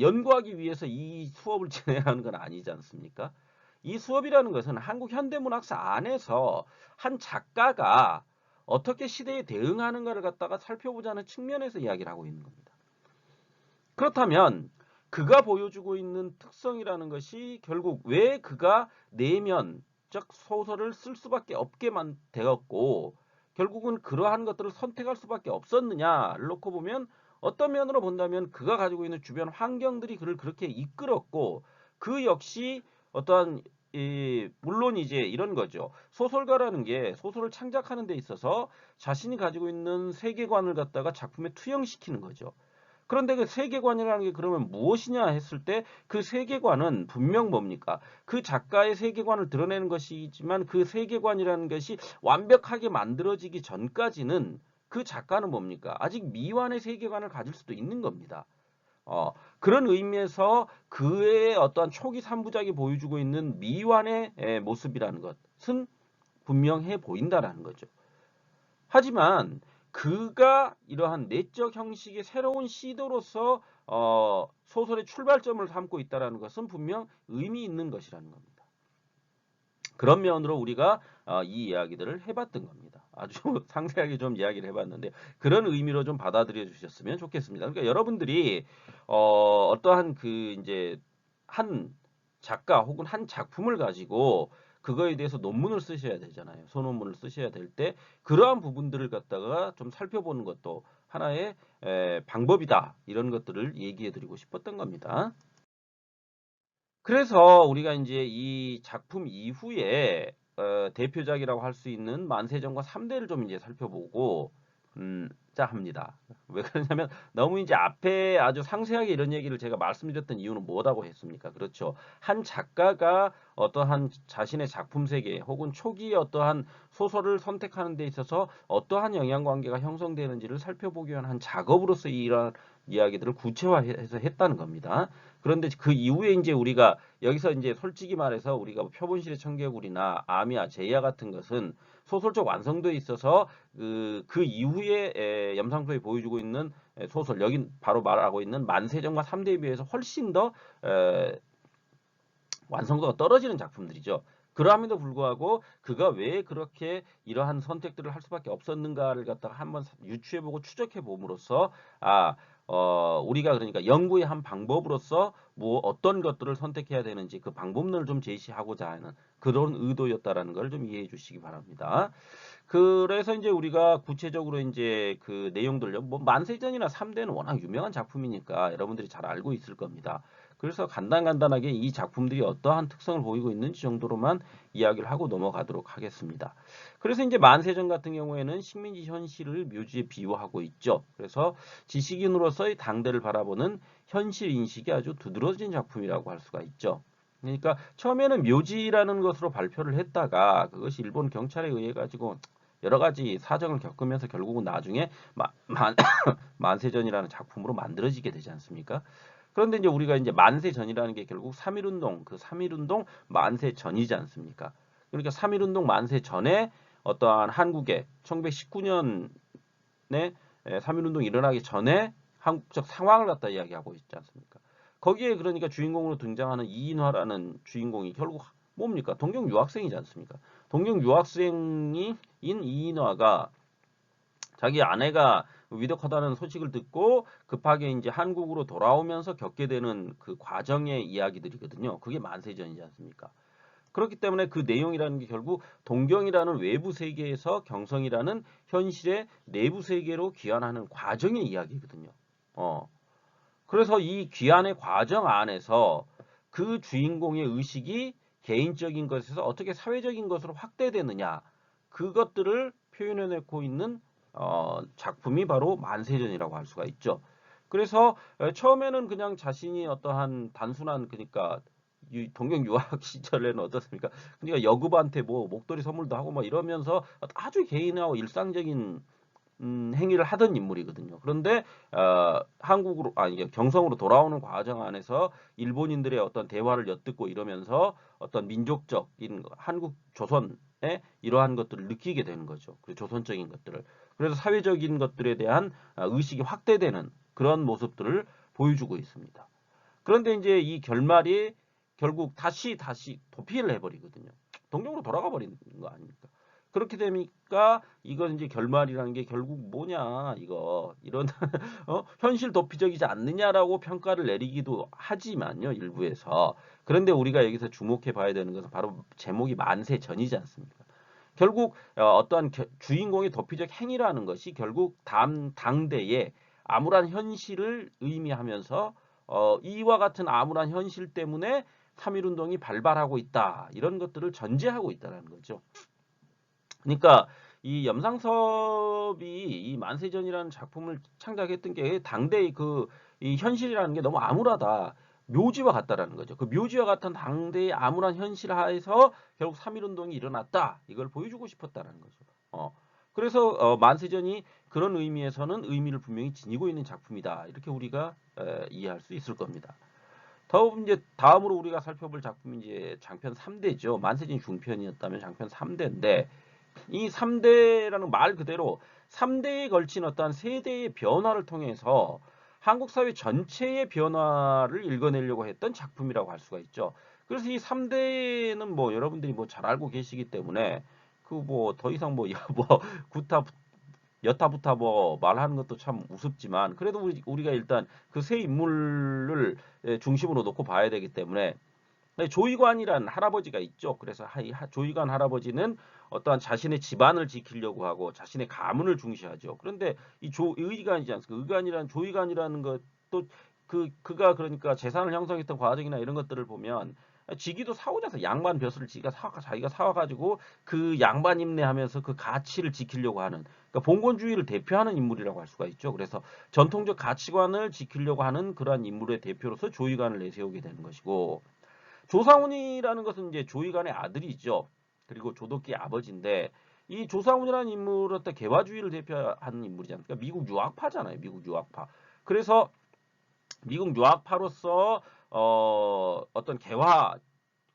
연구하기 위해서 이 수업을 진행하는 건 아니지 않습니까? 이 수업이라는 것은 한국 현대문학사 안에서 한 작가가 어떻게 시대에 대응하는가를 갖다가 살펴보자는 측면에서 이야기를 하고 있는 겁니다. 그렇다면 그가 보여주고 있는 특성이라는 것이 결국 왜 그가 내면적 소설을 쓸 수밖에 없게만 되었고 결국은 그러한 것들을 선택할 수밖에 없었느냐를 놓고 보면 어떤 면으로 본다면 그가 가지고 있는 주변 환경들이 그를 그렇게 이끌었고 그 역시 어떠한 물론 이제 이런 거죠. 소설가라는 게 소설을 창작하는 데 있어서 자신이 가지고 있는 세계관을 갖다가 작품에 투영시키는 거죠. 그런데 그 세계관이라는 게 그러면 무엇이냐 했을 때 그 세계관은 분명 뭡니까? 그 작가의 세계관을 드러내는 것이지만 그 세계관이라는 것이 완벽하게 만들어지기 전까지는 그 작가는 뭡니까? 아직 미완의 세계관을 가질 수도 있는 겁니다. 그런 의미에서 그의 어떠한 초기 3부작이 보여주고 있는 미완의 모습이라는 것은 분명해 보인다라는 거죠. 하지만 그가 이러한 내적 형식의 새로운 시도로서 소설의 출발점을 삼고 있다는 것은 분명 의미 있는 것이라는 겁니다. 그런 면으로 우리가 이 이야기들을 해봤던 겁니다. 아주 상세하게 좀 이야기를 해봤는데 그런 의미로 좀 받아들여 주셨으면 좋겠습니다. 그러니까 여러분들이 어떠한 그 이제 한 작가 혹은 한 작품을 가지고 그거에 대해서 논문을 쓰셔야 되잖아요. 소논문을 쓰셔야 될 때 그러한 부분들을 갖다가 좀 살펴보는 것도 하나의 방법이다. 이런 것들을 얘기해 드리고 싶었던 겁니다. 그래서 우리가 이제 이 작품 이후에 대표작이라고 할 수 있는 만세전과 3대를 좀 이제 살펴보고 자 합니다. 왜 그러냐면 너무 이제 앞에 아주 상세하게 이런 얘기를 제가 말씀드렸던 이유는 뭐라고 했습니까? 그렇죠. 한 작가가 어떠한 자신의 작품 세계 혹은 초기에 어떠한 소설을 선택하는 데 있어서 어떠한 영향관계가 형성되는지를 살펴보기 위한 한 작업으로서 이런 이야기들을 구체화해서 했다는 겁니다. 그런데 그 이후에 이제 우리가 여기서 이제 솔직히 말해서 우리가 표본실의 청개구리나 아미아, 제야 같은 것은 소설적 완성도에 있어서 그 이후에 염상소에 보여주고 있는 소설 여기 바로 말하고 있는 만세전과 3대에 비해서 훨씬 더 완성도가 떨어지는 작품들이죠. 그럼에도 불구하고 그가 왜 그렇게 이러한 선택들을 할 수밖에 없었는가를 갖다가 한번 유추해보고 추적해봄으로써 우리가 그러니까 연구의 한 방법으로서 뭐 어떤 것들을 선택해야 되는지 그 방법론을 좀 제시하고자 하는 그런 의도였다라는 걸 좀 이해해 주시기 바랍니다. 그래서 이제 우리가 구체적으로 이제 그 내용들요. 뭐 만세전이나 3대는 워낙 유명한 작품이니까 여러분들이 잘 알고 있을 겁니다. 그래서 간단하게 이 작품들이 어떠한 특성을 보이고 있는지 정도로만 이야기를 하고 넘어가도록 하겠습니다. 그래서 이제 만세전 같은 경우에는 식민지 현실을 묘지에 비유하고 있죠. 그래서 지식인으로서의 당대를 바라보는 현실 인식이 아주 두드러진 작품이라고 할 수가 있죠. 그러니까 처음에는 묘지라는 것으로 발표를 했다가 그것이 일본 경찰에 의해 가지고 여러 가지 사정을 겪으면서 결국은 나중에 만세전이라는 작품으로 만들어지게 되지 않습니까? 그런데 이제 우리가 이제 만세전이라는 게 결국 3.1운동, 그 3.1운동 만세전이지 않습니까? 그러니까 3.1운동 만세전에 어떠한 한국의 1919년에 3.1운동이 일어나기 전에 한국적 상황을 갖다 이야기하고 있지 않습니까? 거기에 그러니까 주인공으로 등장하는 이인화라는 주인공이 결국 뭡니까? 동경 유학생이지 않습니까? 동경 유학생인 이인화가 자기 아내가 위독하다는 소식을 듣고 급하게 이제 한국으로 돌아오면서 겪게 되는 그 과정의 이야기들이거든요. 그게 만세전이지 않습니까? 그렇기 때문에 그 내용이라는 게 결국 동경이라는 외부 세계에서 경성이라는 현실의 내부 세계로 귀환하는 과정의 이야기거든요. 그래서 이 귀환의 과정 안에서 그 주인공의 의식이 개인적인 것에서 어떻게 사회적인 것으로 확대되느냐, 그것들을 표현해내고 있는 작품이 바로 만세전이라고 할 수가 있죠. 그래서 처음에는 그냥 자신이 어떠한 단순한, 그러니까 동경 유학 시절에는 어떻습니까? 그러니까 여급한테 뭐 목도리 선물도 하고 뭐 이러면서 아주 개인하고 일상적인 행위를 하던 인물이거든요. 그런데 한국으로 아니 경성으로 돌아오는 과정 안에서 일본인들의 어떤 대화를 엿듣고 이러면서 어떤 민족적인 한국 조선의 이러한 것들을 느끼게 되는 거죠. 그 조선적인 것들을. 그래서 사회적인 것들에 대한 의식이 확대되는 그런 모습들을 보여주고 있습니다. 그런데 이제 이 결말이 결국 다시 도피를 해버리거든요. 동경으로 돌아가 버리는 거 아닙니까? 그렇게 되니까 이건 이제 결말이라는 게 결국 뭐냐 이거 이런 현실 도피적이지 않느냐라고 평가를 내리기도 하지만요 일부에서. 그런데 우리가 여기서 주목해 봐야 되는 것은 바로 제목이 만세전이지 않습니까? 결국 어떠한 주인공의 도피적 행위라는 것이 결국 당대의 암울한 현실을 의미하면서 이와 같은 암울한 현실 때문에 3.1운동이 발발하고 있다. 이런 것들을 전제하고 있다는 거죠. 그러니까 이 염상섭이 이 만세전이라는 작품을 창작했던 게 당대의 이 현실이라는 게 너무 암울하다. 묘지와 같다라는 거죠. 그 묘지와 같은 당대의 암울한 현실 하에서 결국 3.1운동이 일어났다. 이걸 보여주고 싶었다는 거죠. 그래서 만세전이 그런 의미에서는 의미를 분명히 지니고 있는 작품이다. 이렇게 우리가 이해할 수 있을 겁니다. 이제 다음으로 우리가 살펴볼 작품이 이제 장편 3대죠. 만세전이 중편이었다면 장편 3대인데 이 3대라는 말 그대로 3대에 걸친 어떠한 세대의 변화를 통해서 한국 사회 전체의 변화를 읽어내려고 했던 작품이라고 할 수가 있죠. 그래서 이 3대는 뭐 여러분들이 뭐 잘 알고 계시기 때문에 그 뭐 더 이상 뭐 구타 여타부타 뭐 말하는 것도 참 우습지만 그래도 우리가 일단 그 세 인물을 중심으로 놓고 봐야 되기 때문에 조의관이라는 할아버지가 있죠. 그래서 조의관 할아버지는 어떠한 자신의 집안을 지키려고 하고 자신의 가문을 중시하죠. 그런데 이 의관이지 않습니까? 의관이라는 조의관이라는 것도 그가 그러니까 재산을 형성했던 과정이나 이런 것들을 보면 지기도 사오자서 양반 벼슬을 자기가 사와가지고 그 양반 임내하면서 그 가치를 지키려고 하는 그러니까 봉건주의를 대표하는 인물이라고 할 수가 있죠. 그래서 전통적 가치관을 지키려고 하는 그러한 인물의 대표로서 조의관을 내세우게 되는 것이고 조상훈이라는 것은 이제 조의관의 아들이죠. 그리고 조덕기의 아버지인데 이 조상훈이라는 인물은 어떤 개화주의를 대표하는 인물이지 않습니까? 미국 유학파잖아요. 미국 유학파. 그래서 미국 유학파로서 어떤 개화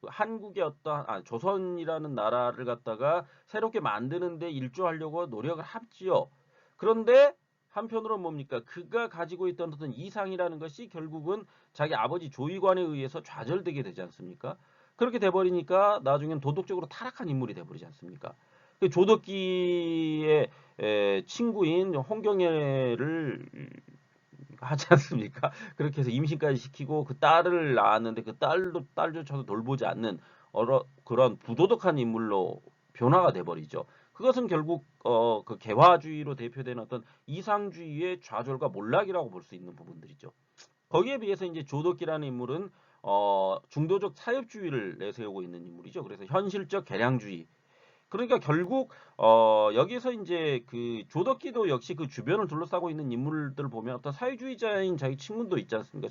한국의 어떤 조선이라는 나라를 갖다가 새롭게 만드는데 일조하려고 노력을 합지요. 그런데 한편으로 뭡니까? 그가 가지고 있던 어떤 이상이라는 것이 결국은 자기 아버지 조의관에 의해서 좌절되게 되지 않습니까? 그렇게 돼버리니까 나중엔 도덕적으로 타락한 인물이 돼버리지 않습니까? 그 조덕기의 친구인 홍경애를 하지 않습니까? 그렇게 해서 임신까지 시키고 그 딸을 낳았는데 그 딸조차도 돌보지 않는 그런 부도덕한 인물로 변화가 돼버리죠. 그것은 결국 그 개화주의로 대표되는 어떤 이상주의의 좌절과 몰락이라고 볼 수 있는 부분들이죠. 거기에 비해서 이제 조덕기라는 인물은 중도적 타협주의를 내세우고 있는 인물이죠. 그래서 현실적 개량주의. 그러니까 결국 여기서 이제 그 조덕기도 역시 그 주변을 둘러싸고 있는 인물들을 보면 어떤 사회주의자인 자기 친구도 있지 않습니까?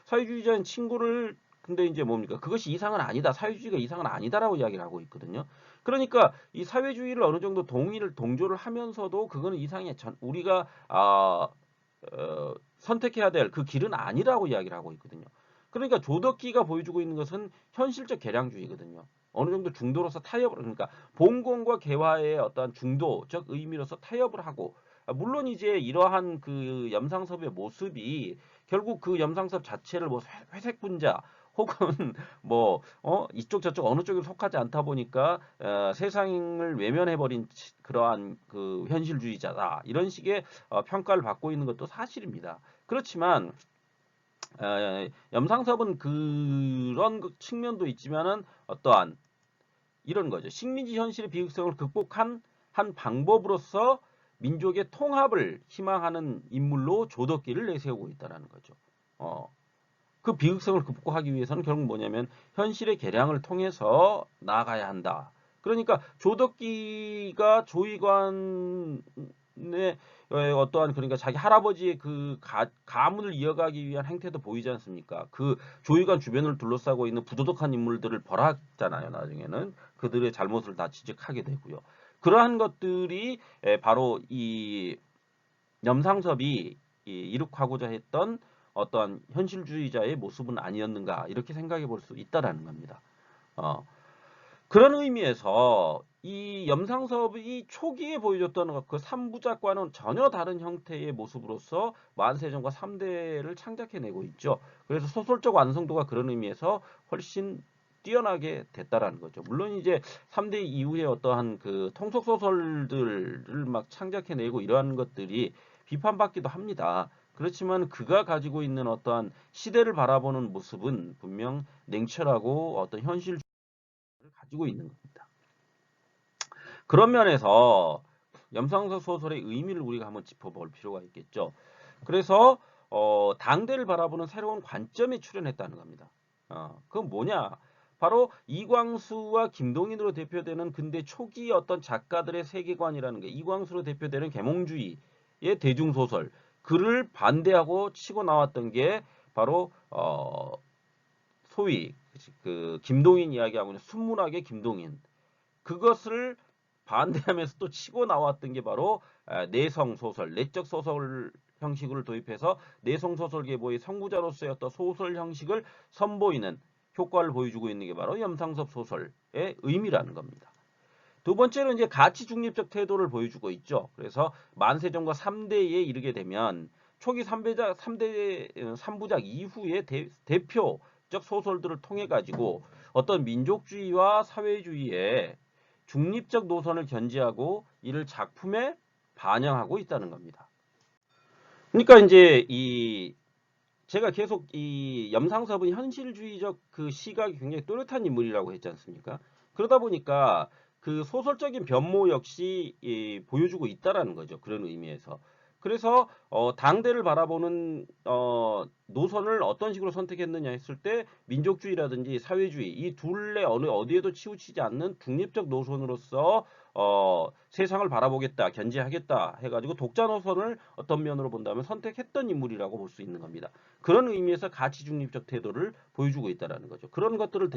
사회주의자인 친구를 근데 이제 뭡니까? 그것이 이상은 아니다. 사회주의가 이상은 아니다라고 이야기를 하고 있거든요. 그러니까 이 사회주의를 어느 정도 동조를 하면서도 그거는 이상이 우리가 선택해야 될 그 길은 아니라고 이야기를 하고 있거든요. 그러니까 조덕기가 보여주고 있는 것은 현실적 개량주의거든요. 어느 정도 중도로서 타협을, 그러니까 봉건과 개화의 어떠한 중도적 의미로서 타협을 하고, 물론 이제 이러한 그 염상섭의 모습이 결국 그 염상섭 자체를 뭐 회색 분자 혹은 뭐 이쪽 저쪽 어느 쪽에 속하지 않다 보니까 세상을 외면해버린 그러한 그 현실주의자다, 이런 식의 평가를 받고 있는 것도 사실입니다. 그렇지만 염상섭은 그런 측면도 있지만은 어떠한 이런 거죠. 식민지 현실의 비극성을 극복한 한 방법으로서 민족의 통합을 희망하는 인물로 조덕기를 내세우고 있다는 거죠. 그 비극성을 극복하기 위해서는 결국 뭐냐면 현실의 개량을 통해서 나아가야 한다. 그러니까 조덕기가 조의관의 어떠한, 그러니까 자기 할아버지의 그 가문을 이어가기 위한 행태도 보이지 않습니까? 그 조의관 주변을 둘러싸고 있는 부도덕한 인물들을 벌하잖아요. 나중에는 그들의 잘못을 다 지적하게 되고요. 그러한 것들이 바로 이 염상섭이 이룩하고자 했던 어떠한 현실주의자의 모습은 아니었는가, 이렇게 생각해 볼 수 있다라는 겁니다. 그런 의미에서 이 염상섭이 초기에 보여줬던 그 3부작과는 전혀 다른 형태의 모습으로서 만세전과 3대를 창작해내고 있죠. 그래서 소설적 완성도가 그런 의미에서 훨씬 뛰어나게 됐다라는 거죠. 물론 이제 3대 이후에 어떠한 그 통속 소설들을 막 창작해내고 이러한 것들이 비판받기도 합니다. 그렇지만 그가 가지고 있는 어떠한 시대를 바라보는 모습은 분명 냉철하고 어떤 현실을 가지고 있는 겁니다. 그런 면에서 염상섭 소설의 의미를 우리가 한번 짚어볼 필요가 있겠죠. 그래서 당대를 바라보는 새로운 관점이 출현했다는 겁니다. 그건 뭐냐? 바로 이광수와 김동인으로 대표되는 근대 초기 어떤 작가들의 세계관이라는 게, 이광수로 대표되는 계몽주의의 대중소설, 그를 반대하고 치고 나왔던 게 바로 소위 그 김동인 이야기하고 있는 순문학의 김동인, 그것을 반대하면서 또 치고 나왔던 게 바로 내성 소설, 내적 소설 형식을 도입해서 내성 소설 계보의 선구자로서의 어떤 소설 형식을 선보이는 효과를 보여주고 있는 게 바로 염상섭 소설의 의미라는 겁니다. 두 번째로 이제 가치 중립적 태도를 보여주고 있죠. 그래서 만세전과 3대에 이르게 되면 초기 3부작 이후의 대표적 소설들을 통해 가지고 어떤 민족주의와 사회주의의 중립적 노선을 견지하고 이를 작품에 반영하고 있다는 겁니다. 그러니까 이제 제가 계속 이 염상섭은 현실주의적 그 시각이 굉장히 또렷한 인물이라고 했지 않습니까? 그러다 보니까 그 소설적인 변모 역시 보여주고 있다라는 거죠. 그런 의미에서. 그래서 당대를 바라보는 노선을 어떤 식으로 선택했느냐 했을 때 민족주의라든지 사회주의, 이 둘의 어디에도 치우치지 않는 중립적 노선으로서 세상을 바라보겠다, 견지하겠다 해가지고 독자 노선을 어떤 면으로 본다면 선택했던 인물이라고 볼 수 있는 겁니다. 그런 의미에서 가치 중립적 태도를 보여주고 있다라는 거죠. 그런 것들을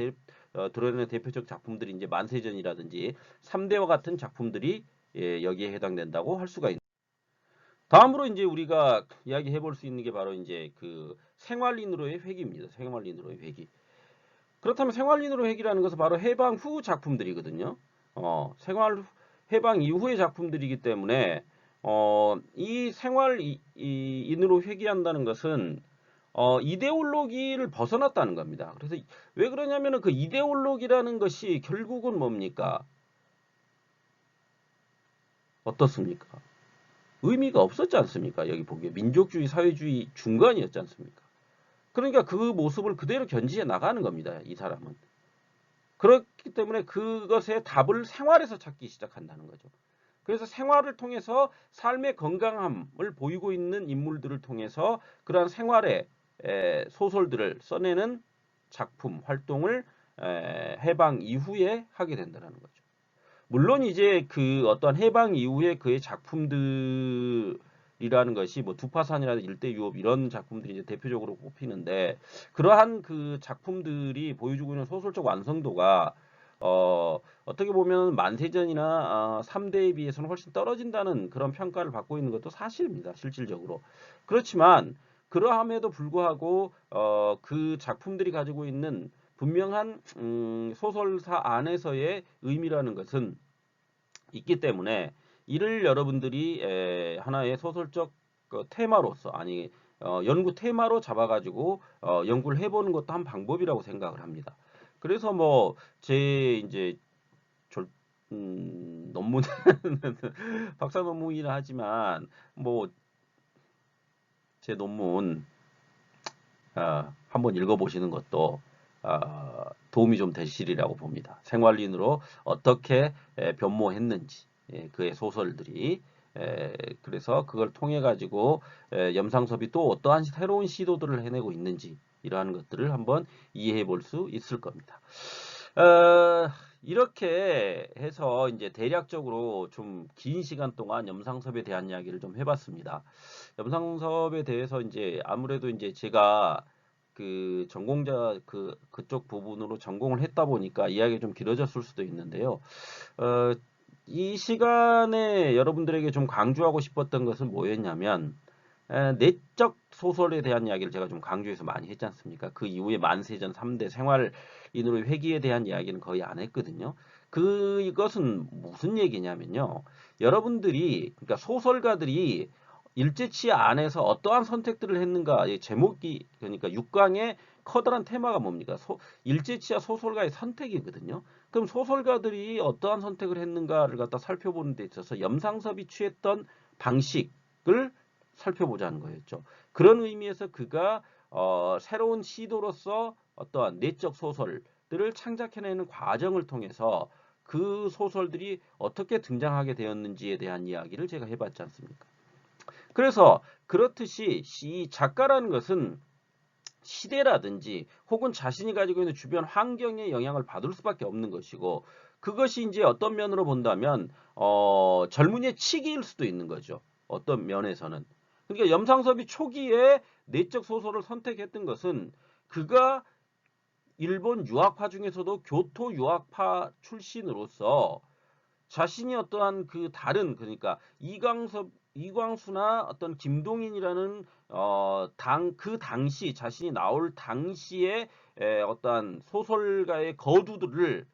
드러내는 대표적 작품들이 이제 만세전이라든지 3대와 같은 작품들이 여기에 해당된다고 할 수가 있습니다. 다음으로 이제 우리가 이야기해 볼 수 있는 게 바로 이제 그 생활인으로의 회귀입니다. 생활인으로의 회귀. 그렇다면 생활인으로의 회귀라는 것은 바로 해방 후 작품들이거든요. 해방 이후의 작품들이기 때문에 이 생활인으로 회귀한다는 것은 이데올로기를 벗어났다는 겁니다. 그래서 왜 그러냐면은 그 이데올로기라는 것이 결국은 뭡니까? 어떻습니까? 의미가 없었지 않습니까? 여기 보기에 민족주의, 사회주의 중간이었지 않습니까? 그러니까 그 모습을 그대로 견지해 나가는 겁니다. 이 사람은. 그렇기 때문에 그것의 답을 생활에서 찾기 시작한다는 거죠. 그래서 생활을 통해서 삶의 건강함을 보이고 있는 인물들을 통해서 그러한 생활의 소설들을 써내는 작품, 활동을 해방 이후에 하게 된다는 거죠. 물론 이제 그 어떤 해방 이후에 그의 작품들이라는 것이 뭐 두파산이라든지 일대유업 이런 작품들이 이제 대표적으로 꼽히는데, 그러한 그 작품들이 보여주고 있는 소설적 완성도가 어떻게 보면 만세전이나 3대에 비해서는 훨씬 떨어진다는 그런 평가를 받고 있는 것도 사실입니다. 실질적으로. 그렇지만 그러함에도 불구하고 그 작품들이 가지고 있는 분명한 소설사 안에서의 의미라는 것은 있기 때문에 이를 여러분들이 하나의 소설적 테마로서 아니 연구 테마로 잡아가지고 연구를 해보는 것도 한 방법이라고 생각을 합니다. 그래서 뭐 제 이제 논문 박사 논문이라 하지만 뭐 제 논문 한번 읽어보시는 것도 도움이 좀 되시리라고 봅니다. 생활인으로 어떻게 변모했는지 그의 소설들이 그래서 그걸 통해 가지고 염상섭이 또 어떠한 새로운 시도들을 해내고 있는지 이러한 것들을 한번 이해해 볼 수 있을 겁니다. 이렇게 해서 이제 대략적으로 좀 긴 시간 동안 염상섭에 대한 이야기를 좀 해봤습니다. 염상섭에 대해서 이제 아무래도 이제 제가 그 전공자 그쪽 부분으로 전공을 했다 보니까 이야기가 좀 길어졌을 수도 있는데요. 이 시간에 여러분들에게 좀 강조하고 싶었던 것은 뭐였냐면 내적 소설에 대한 이야기를 제가 좀 강조해서 많이 했지 않습니까? 그 이후에 만세전 3대 생활인으로의 회귀에 대한 이야기는 거의 안 했거든요. 이것은 무슨 얘기냐면요. 여러분들이 그러니까 소설가들이 일제치하 안에서 어떠한 선택들을 했는가 제목이 그러니까 6강의 커다란 테마가 뭡니까? 일제치하 소설가의 선택이거든요. 그럼 소설가들이 어떠한 선택을 했는가를 갖다 살펴보는 데 있어서 염상섭이 취했던 방식을 살펴보자는 거였죠. 그런 의미에서 그가 새로운 시도로서 어떠한 내적 소설들을 창작해내는 과정을 통해서 그 소설들이 어떻게 등장하게 되었는지에 대한 이야기를 제가 해봤지 않습니까? 그래서 그렇듯이 이 작가라는 것은 시대라든지 혹은 자신이 가지고 있는 주변 환경의 영향을 받을 수밖에 없는 것이고 그것이 이제 어떤 면으로 본다면 젊은이의 치기일 수도 있는 거죠. 어떤 면에서는. 그러니까 염상섭이 초기에 내적 소설을 선택했던 것은 그가 일본 유학파 중에서도 교토 유학파 출신으로서 자신이 어떠한 그 다른 그러니까 이광수나 어떤 김동인이라는 그 당시 자신이 나올 당시에 어떠한 소설가의 거두들을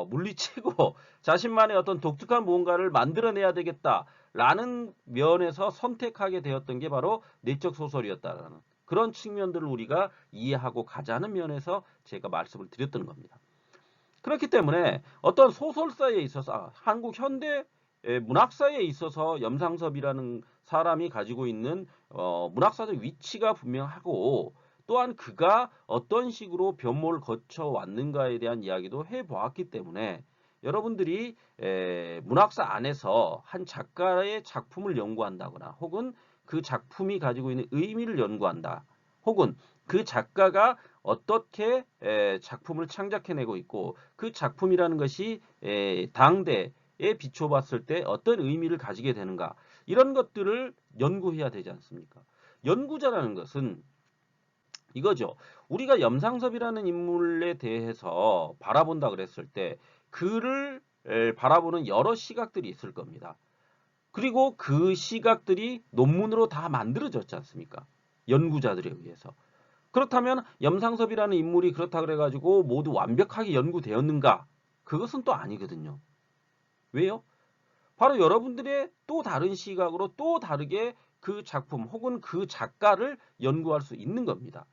물리치고 자신만의 어떤 독특한 무언가를 만들어내야 되겠다라는 면에서 선택하게 되었던 게 바로 내적 소설이었다라는 그런 측면들을 우리가 이해하고 가자는 면에서 제가 말씀을 드렸던 겁니다. 그렇기 때문에 어떤 소설사에 있어서 한국 현대 문학사에 있어서 염상섭이라는 사람이 가지고 있는 문학사적 위치가 분명하고 또한 그가 어떤 식으로 변모를 거쳐 왔는가에 대한 이야기도 해보았기 때문에 여러분들이 문학사 안에서 한 작가의 작품을 연구한다거나 혹은 그 작품이 가지고 있는 의미를 연구한다 혹은 그 작가가 어떻게 작품을 창작해내고 있고 그 작품이라는 것이 당대에 비춰봤을 때 어떤 의미를 가지게 되는가 이런 것들을 연구해야 되지 않습니까? 연구자라는 것은 이거죠. 우리가 염상섭이라는 인물에 대해서 바라본다 그랬을 때 그를 바라보는 여러 시각들이 있을 겁니다. 그리고 그 시각들이 논문으로 다 만들어졌지 않습니까? 연구자들에 의해서. 그렇다면 염상섭이라는 인물이 그렇다 그래가지고 모두 완벽하게 연구되었는가? 그것은 또 아니거든요. 왜요? 바로 여러분들의 또 다른 시각으로 또 다르게 그 작품 혹은 그 작가를 연구할 수 있는 겁니다.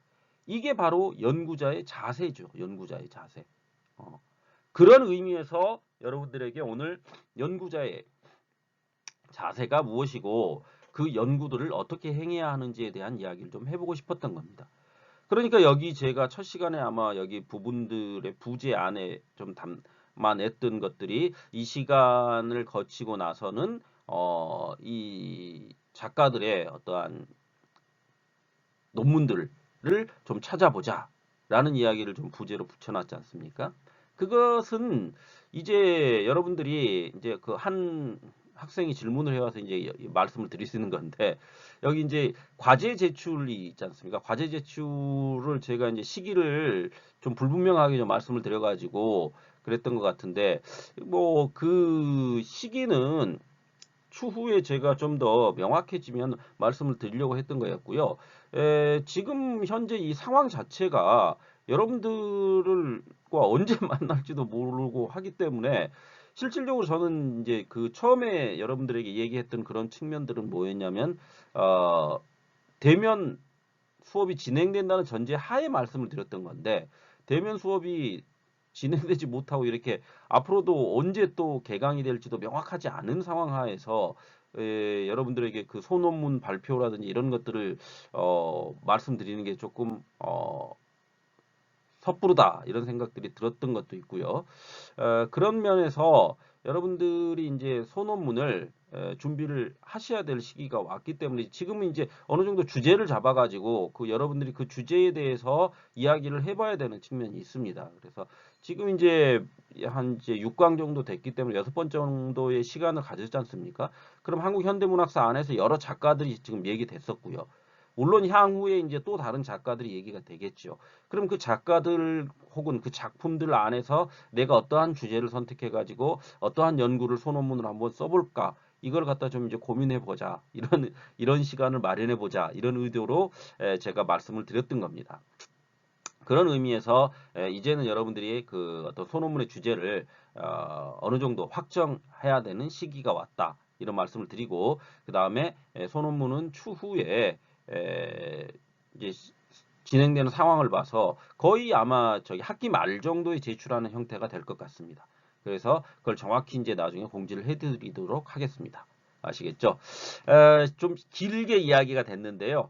이게 바로 연구자의 자세죠. 연구자의 자세. 그런 의미에서 여러분들에게 오늘 연구자의 자세가 무엇이고 그 연구들을 어떻게 행해야 하는지에 대한 이야기를 좀 해보고 싶었던 겁니다. 그러니까 여기 제가 첫 시간에 아마 여기 부분들의 부제 안에 좀 담아냈던 것들이 이 시간을 거치고 나서는 이 작가들의 어떠한 논문들을 좀 찾아보자 라는 이야기를 좀 부제로 붙여놨지 않습니까? 그것은 이제 여러분들이 이제 그 한 학생이 질문을 해와서 이제 말씀을 드릴 수 있는 건데 여기 이제 과제 제출이 있지 않습니까? 과제 제출을 제가 이제 시기를 좀 불분명하게 좀 말씀을 드려가지고 그랬던 것 같은데 뭐 그 시기는 추후에 제가 좀 더 명확해지면 말씀을 드리려고 했던 거였고요. 지금 현재 이 상황 자체가 여러분들과 언제 만날지도 모르고 하기 때문에 실질적으로 저는 이제 그 처음에 여러분들에게 얘기했던 그런 측면들은 뭐였냐면 대면 수업이 진행된다는 전제 하에 말씀을 드렸던 건데 대면 수업이 진행되지 못하고 이렇게 앞으로도 언제 또 개강이 될지도 명확하지 않은 상황 하에서 여러분들에게 그 소논문 발표라든지 이런 것들을 말씀드리는 게 조금 섣부르다 이런 생각들이 들었던 것도 있고요. 그런 면에서 여러분들이 이제 소논문을 준비를 하셔야 될 시기가 왔기 때문에 지금은 이제 어느 정도 주제를 잡아가지고 그 여러분들이 그 주제에 대해서 이야기를 해봐야 되는 측면이 있습니다. 그래서 지금 이제 한 이제 6강 정도 됐기 때문에 6번 정도의 시간을 가졌지 않습니까? 그럼 한국 현대문학사 안에서 여러 작가들이 지금 얘기됐었고요. 물론 향후에 이제 또 다른 작가들이 얘기가 되겠죠. 그럼 그 작가들 혹은 그 작품들 안에서 내가 어떠한 주제를 선택해 가지고 어떠한 연구를 소논문으로 한번 써볼까? 이걸 갖다 좀 이제 고민해 보자. 이런 시간을 마련해 보자. 이런 의도로 제가 말씀을 드렸던 겁니다. 그런 의미에서 이제는 여러분들이 그 어떤 소논문의 주제를 어느 정도 확정해야 되는 시기가 왔다. 이런 말씀을 드리고 그 다음에 소논문은 추후에 이제 진행되는 상황을 봐서 거의 아마 저기 학기 말 정도에 제출하는 형태가 될 것 같습니다. 그래서 그걸 정확히 이제 나중에 공지를 해드리도록 하겠습니다. 아시겠죠? 좀 길게 이야기가 됐는데요.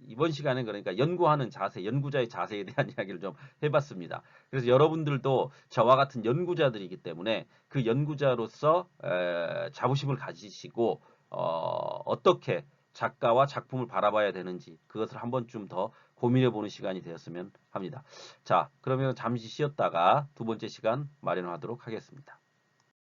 이번 시간에 그러니까 연구하는 자세, 연구자의 자세에 대한 이야기를 좀 해봤습니다. 그래서 여러분들도 저와 같은 연구자들이기 때문에 그 연구자로서 자부심을 가지시고 어떻게 작가와 작품을 바라봐야 되는지 그것을 한번 좀 더 고민해보는 시간이 되었으면 합니다. 자, 그러면 잠시 쉬었다가 두 번째 시간 마련하도록 하겠습니다.